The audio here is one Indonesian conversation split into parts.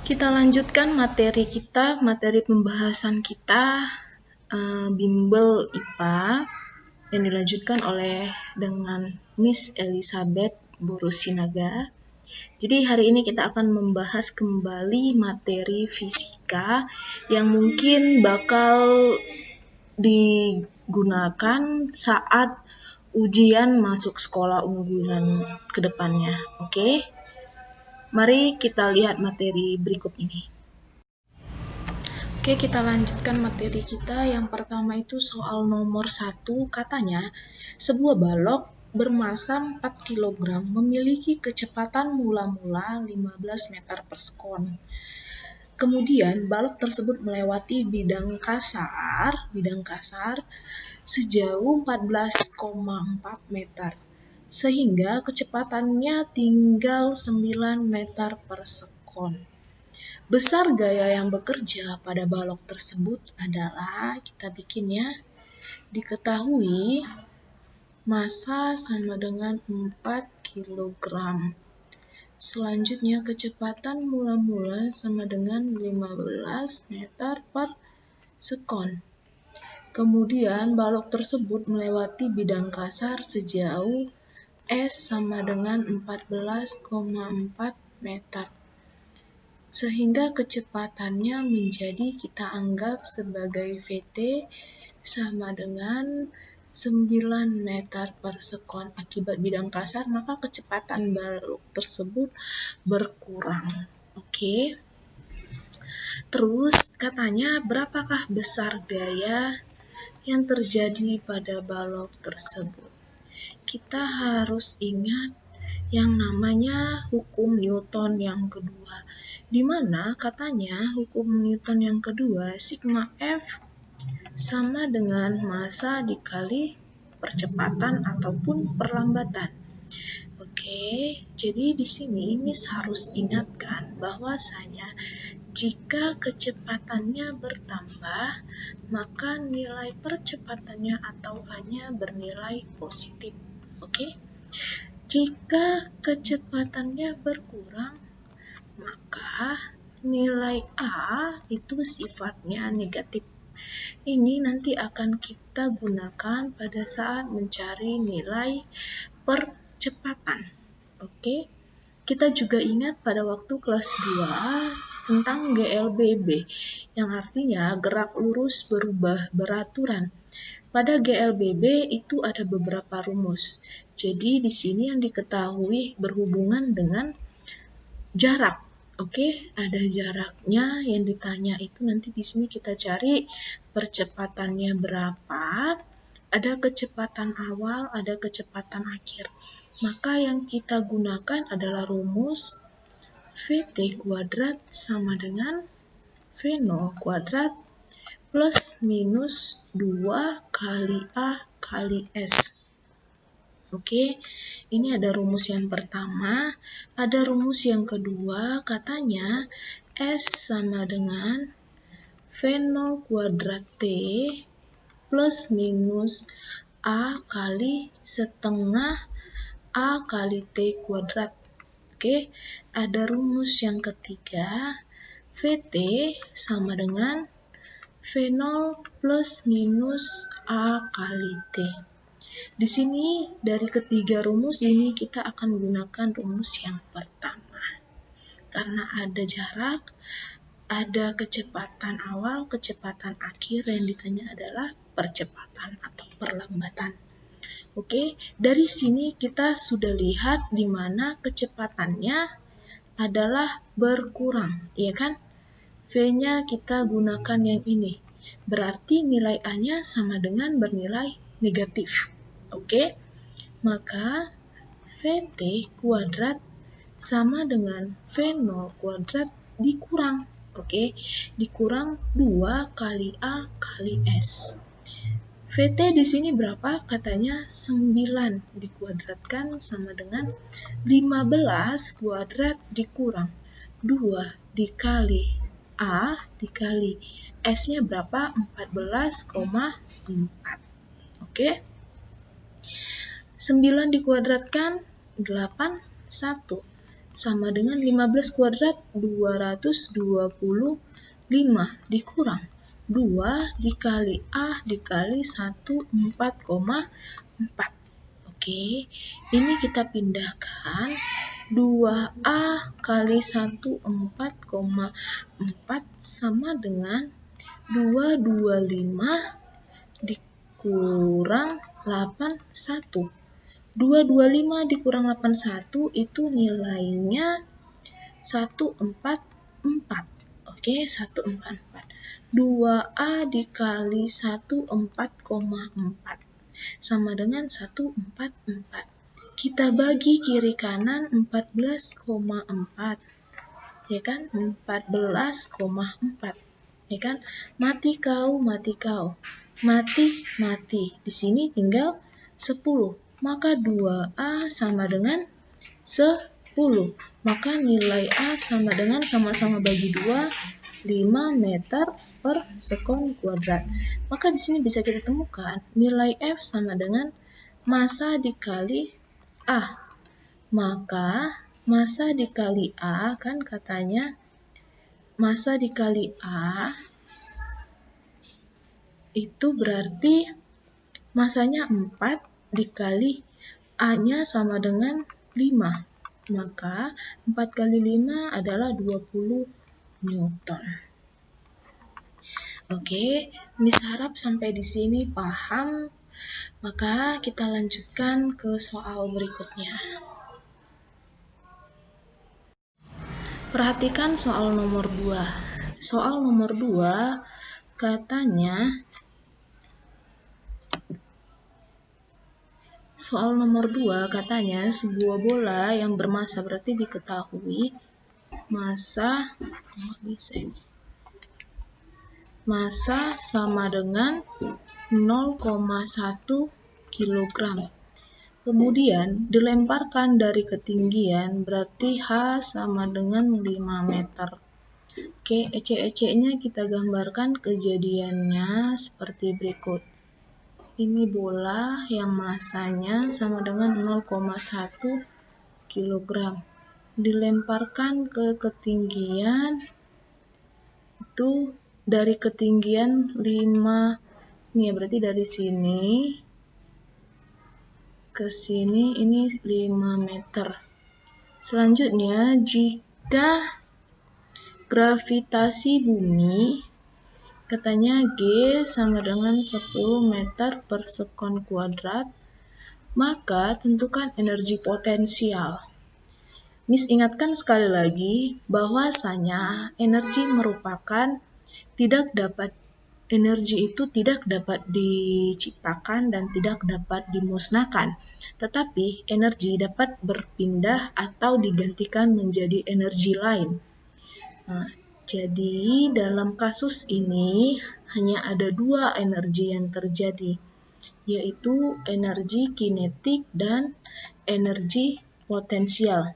Kita lanjutkan materi kita, materi pembahasan kita, bimbel IPA yang dilanjutkan dengan Miss Elizabeth Borosinaga. Jadi hari ini kita akan membahas kembali materi fisika yang mungkin bakal digunakan saat ujian masuk sekolah unggulan ke depannya. Oke? Mari kita lihat materi berikut ini. Oke, kita lanjutkan materi kita. Yang pertama itu soal nomor 1, katanya sebuah balok bermasa 4 kg memiliki kecepatan mula-mula 15 meter per sekon. Kemudian balok tersebut melewati bidang kasar sejauh 14,4 meter, sehingga kecepatannya tinggal 9 meter per sekon. Besar gaya yang bekerja pada balok tersebut adalah, kita bikin ya, diketahui massa sama dengan 4 kg. Selanjutnya kecepatan mula-mula sama dengan 15 meter per sekon. Kemudian balok tersebut melewati bidang kasar sejauh S sama dengan 14,4 meter. Sehingga kecepatannya menjadi, kita anggap sebagai VT sama dengan 9 meter per sekon. Akibat bidang kasar, maka kecepatan balok tersebut berkurang. Oke. Terus katanya berapakah besar gaya yang terjadi pada balok tersebut? Kita harus ingat yang namanya hukum Newton yang kedua, di mana katanya hukum Newton yang kedua, sigma F sama dengan massa dikali percepatan ataupun perlambatan. Oke, jadi di sini Miss harus ingatkan bahwasanya jika kecepatannya bertambah, maka nilai percepatannya atau A-nya bernilai positif. Oke? Jika kecepatannya berkurang, maka nilai A itu sifatnya negatif. Ini nanti akan kita gunakan pada saat mencari nilai percepatan. Oke? Kita juga ingat pada waktu kelas 2 tentang GLBB, yang artinya gerak lurus berubah beraturan. Pada GLBB itu ada beberapa rumus. Jadi di sini yang diketahui berhubungan dengan jarak. Oke, ada jaraknya yang ditanya itu, nanti di sini kita cari percepatannya berapa, ada kecepatan awal, ada kecepatan akhir. Maka yang kita gunakan adalah rumus VT kuadrat sama dengan V0 kuadrat plus minus 2 kali A kali S. Oke, ini ada rumus yang pertama. Ada rumus yang kedua, katanya S sama dengan V0 kuadrat T plus minus A kali setengah A kali T kuadrat. Oke, ada rumus yang ketiga, VT sama dengan V0 plus minus A kali T. Di sini dari ketiga rumus ini kita akan gunakan rumus yang pertama. Karena ada jarak, ada kecepatan awal, kecepatan akhir, yang ditanya adalah percepatan atau perlambatan. Oke, dari sini kita sudah lihat di mana kecepatannya adalah berkurang, ya kan? V-nya kita gunakan yang ini. Berarti nilai A-nya sama dengan bernilai negatif. Oke? Maka VT kuadrat sama dengan V0 kuadrat dikurang. Oke? Dikurang 2 kali A kali S. VT di sini berapa? Katanya 9 dikuadratkan sama dengan 15 kuadrat dikurang 2 dikali A dikali S-nya berapa? 14,4. Oke? 9 dikuadratkan 8, 1. sama dengan 15 kuadrat 225 dikurang 2 dikali A dikali 14,4. Oke, ini kita pindahkan 2A kali 14,4 sama dengan 225 dikurang 81. 225 dikurang 81 itu nilainya 144. Oke, 144. 2A dikali 14,4 sama dengan 144. Kita bagi kiri kanan 14,4. Ya kan? 14,4. Ya kan? Mati kau, mati kau. Mati, mati. Di sini tinggal 10. Maka 2A sama dengan 10. Maka nilai A sama dengan sama-sama bagi 2, 5 meter per sekon kuadrat. Maka di sini bisa kita temukan nilai F sama dengan massa dikali A. Maka massa dikali A kan katanya massa dikali A itu berarti massanya 4 dikali A-nya sama dengan 5. Maka 4 kali 5 adalah 20 Newton. Oke, Miss harap sampai di sini paham. Maka kita lanjutkan ke soal berikutnya. Perhatikan soal nomor 2. Soal nomor 2 katanya sebuah bola yang bermassa berarti diketahui massa sama dengan 0,1 kg. Kemudian dilemparkan dari ketinggian berarti H sama dengan 5 meter. Oke, ecek-eceknya kita gambarkan kejadiannya seperti berikut. Ini bola yang massanya sama dengan 0,1 kg. Dilemparkan ke ketinggian itu dari ketinggian 5. Ini ya, berarti dari sini ke sini ini 5 meter. Selanjutnya, jika gravitasi bumi katanya G sama dengan 10 meter per sekon kuadrat, maka tentukan energi potensial. Miss ingatkan sekali lagi bahwasanya energi itu tidak dapat diciptakan dan tidak dapat dimusnahkan, tetapi energi dapat berpindah atau digantikan menjadi energi lain. Nah, jadi dalam kasus ini hanya ada 2 energi yang terjadi, yaitu energi kinetik dan energi potensial.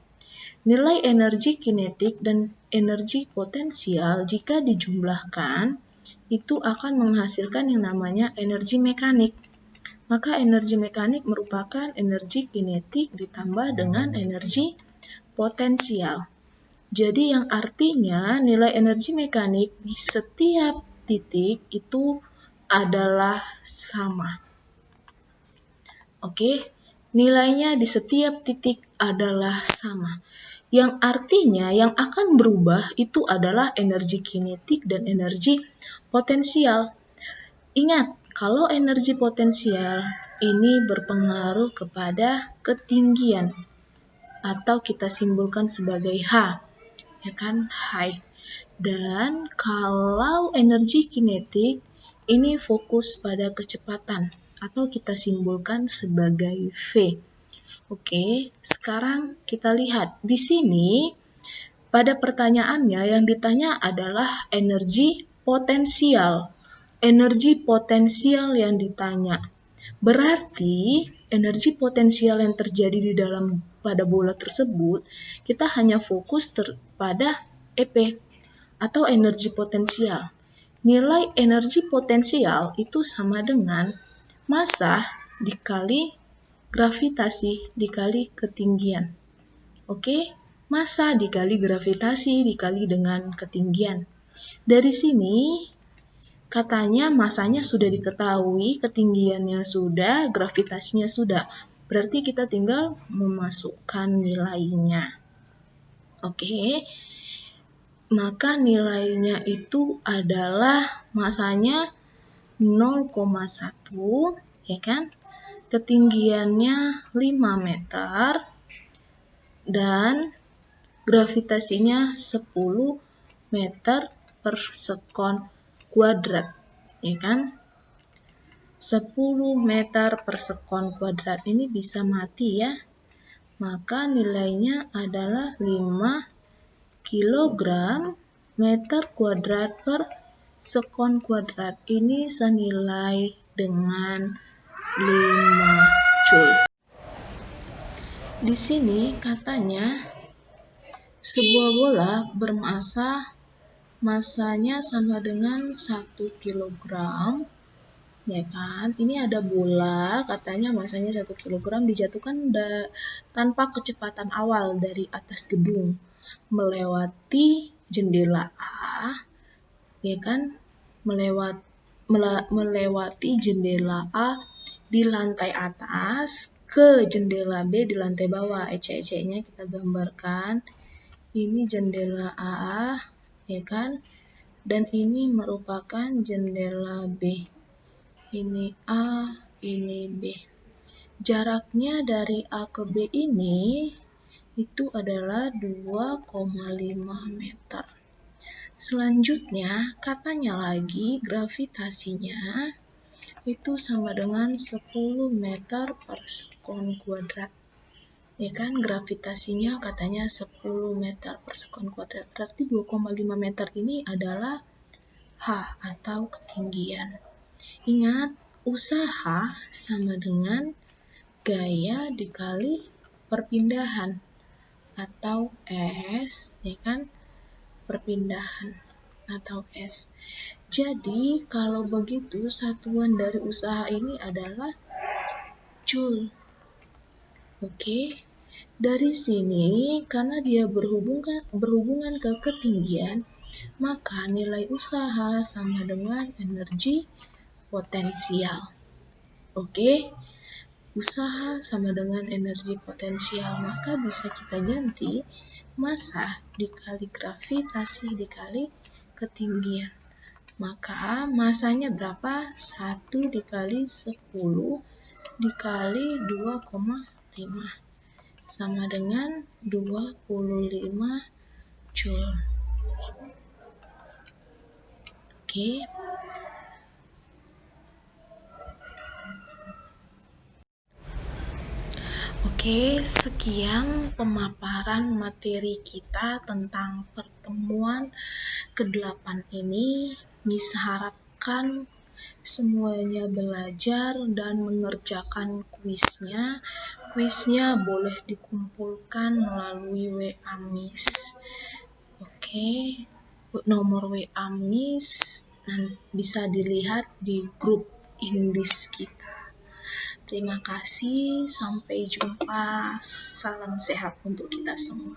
Nilai energi kinetik dan energi potensial jika dijumlahkan itu akan menghasilkan yang namanya energi mekanik. Maka energi mekanik merupakan energi kinetik ditambah dengan energi potensial. Jadi yang artinya nilai energi mekanik di setiap titik itu adalah sama. Oke, nilainya di setiap titik adalah sama. Yang artinya yang akan berubah itu adalah energi kinetik dan energi potensial. Ingat, kalau energi potensial ini berpengaruh kepada ketinggian atau kita simbolkan sebagai H. Ya kan, height. Dan kalau energi kinetik ini fokus pada kecepatan atau kita simbolkan sebagai V. Oke, sekarang kita lihat di sini pada pertanyaannya yang ditanya adalah energi potensial. Energi potensial yang ditanya. Berarti energi potensial yang terjadi di dalam pada bola tersebut, kita hanya fokus pada EP atau energi potensial. Nilai energi potensial itu sama dengan massa dikali gravitasi dikali ketinggian. Oke, Massa dikali gravitasi dikali dengan ketinggian. Dari sini katanya massanya sudah diketahui, ketinggiannya sudah, gravitasinya sudah. Berarti kita tinggal memasukkan nilainya. Oke. Maka nilainya itu adalah massanya 0,1, ya kan? Ketinggiannya 5 meter dan gravitasinya 10 meter per sekon kuadrat, ya kan? 10 meter per sekon kuadrat ini bisa mati ya. Maka nilainya adalah 5 kilogram meter kuadrat per sekon kuadrat. Ini senilai dengan 5 joule. Di sini katanya sebuah bola massanya sama dengan 1 kilogram, ya kan? Ini ada bola, katanya massanya 1 kilogram dijatuhkan tanpa kecepatan awal dari atas gedung melewati jendela A, ya kan? Melewati jendela A di lantai atas ke jendela B di lantai bawah. Ecek-eceknya kita gambarkan. Ini jendela A, ya kan? Dan ini merupakan jendela B. Ini A, ini B. Jaraknya dari A ke B ini itu adalah 2,5 meter. Selanjutnya, katanya lagi gravitasinya itu sama dengan 10 meter per sekon kuadrat. Ya kan, gravitasinya katanya 10 meter per sekon kuadrat. Berarti 2,5 meter ini adalah H atau ketinggian. Ingat, usaha sama dengan gaya dikali perpindahan atau S, ya kan? Perpindahan atau S. Jadi, kalau begitu satuan dari usaha ini adalah joule. Oke. Dari sini karena dia berhubungan ke ketinggian, maka nilai usaha sama dengan energi potensial. Oke. Usaha sama dengan energi potensial, maka bisa kita ganti massa dikali gravitasi dikali ketinggian. Maka massanya berapa? 1 dikali 10 dikali 2,5 sama dengan 25 joule. Oke. Oke, sekian pemaparan materi kita tentang pertemuan ke-8 ini. Miss harapkan semuanya belajar dan mengerjakan kuisnya. Kuisnya boleh dikumpulkan melalui WA Miss. Oke, nomor WA Miss bisa dilihat di grup Inggris kita. Terima kasih, sampai jumpa. Salam sehat untuk kita semua.